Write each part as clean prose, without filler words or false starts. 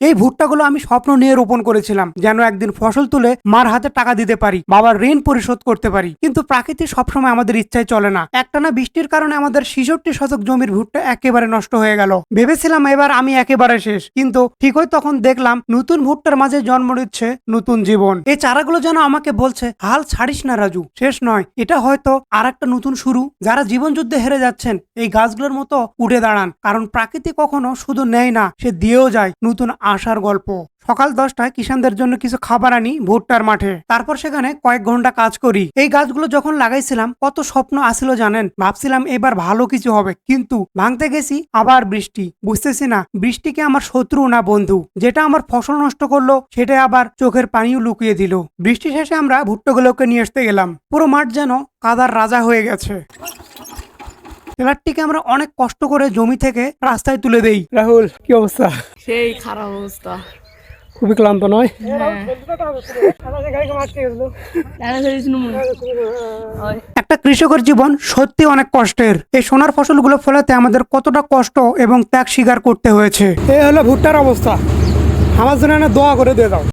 এই ভুট্টাগুলো আমি স্বপ্ন নিয়ে রোপণ করেছিলাম, যেন একদিন ফসল তুলে মার হাতে টাকা দিতে পারি, বাবার ঋণ পরিশোধ করতে পারি। কিন্তু প্রাকৃতিক সবসময় আমাদের ইচ্ছায় চলে না। একটানা বৃষ্টির কারণে আমাদের 66 শতক জমির ভুট্টা একেবারে নষ্ট হয়ে গেল। ভেবেছিলাম এবার আমি একেবারে শেষ, কিন্তু ঠিকই তখন দেখলাম নতুন ভুট্টার মাঝে জন্ম নিচ্ছে নতুন জীবন। এই চারাগুলো যেন আমাকে বলছে, হাল ছাড়িস না রাজু, শেষ নয়, এটা হয়তো আর একটা নতুন শুরু। যারা জীবন যুদ্ধে হেরে যাচ্ছেন, এই গাছগুলোর মতো উঠে দাঁড়ান, কারণ প্রাকৃতি কখনো শুধু নেয় না, সে দিয়েও যায় নতুন আশার গল্প। সকাল 10টায় কিষানদের জন্য কিছু খাবার আনি ভুট্টার মাঠে, তারপর সেখানে কয়েক ঘন্টা কাজ করি। এই গাছগুলো যখন লাগাইছিলাম কত স্বপ্ন আসিল জানেন, ভাবছিলাম এবার ভালো কিছু হবে, কিন্তু ভাঙতে গেছি আবার বৃষ্টি। বুঝতেছি না বৃষ্টিকে আমার শত্রু না বন্ধু। যেটা আমার ফসল নষ্ট করলো সেটা আবার চোখের পানিও লুকিয়ে দিল। বৃষ্টি শেষে আমরা ভুট্টাগুলোকে নিয়ে আসতে গেলাম, পুরো মাঠ যেন কাদার রাজা হয়ে গেছে। টেলারটিকে আমরা অনেক কষ্ট করে জমি থেকে রাস্তায় তুলে দেই। রাহুল, কি অবস্থা? সেই খারাপ অবস্থা। খুবই ক্লান্ত নয়? একটা কৃষকের জীবন সত্যি অনেক কষ্টের। এই সোনার ফসলগুলো ফলাতে আমাদের কতটা কষ্ট এবং ত্যাগ স্বীকার করতে হয়েছে। এই হলো ভুট্টার অবস্থা। আমার জন্য না দোয়া করে দিয়ে দাও।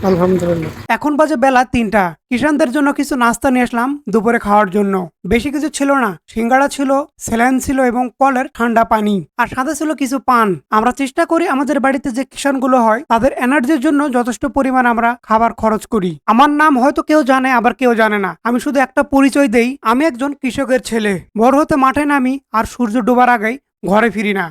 আলহামদুলিল্লাহ। এখন বাজে বেলা 3টা। কিষানদের জন্য কিছু নাস্তা নিয়ে আসলাম দুপুরে খাওয়ার জন্য। বেশি কিছু ছিল না, সিঙ্গাড়া ছিল, স্যালাইন ছিল এবং কলের ঠান্ডা পানি, আর সাথে ছিল কিছু পান। আমরা চেষ্টা করি আমাদের বাড়িতে যে কিষানগুলো হয় তাদের এনার্জির জন্য যথেষ্ট পরিমাণ আমরা খাবার খরচ করি। আমার নাম হয়তো কেউ জানে, আবার কেউ জানে না। আমি শুধু একটা পরিচয় দেই, আমি একজন কৃষকের ছেলে। বড় হতে মাঠে নামি আর সূর্য ডোবার আগেই ঘরে ফিরি না।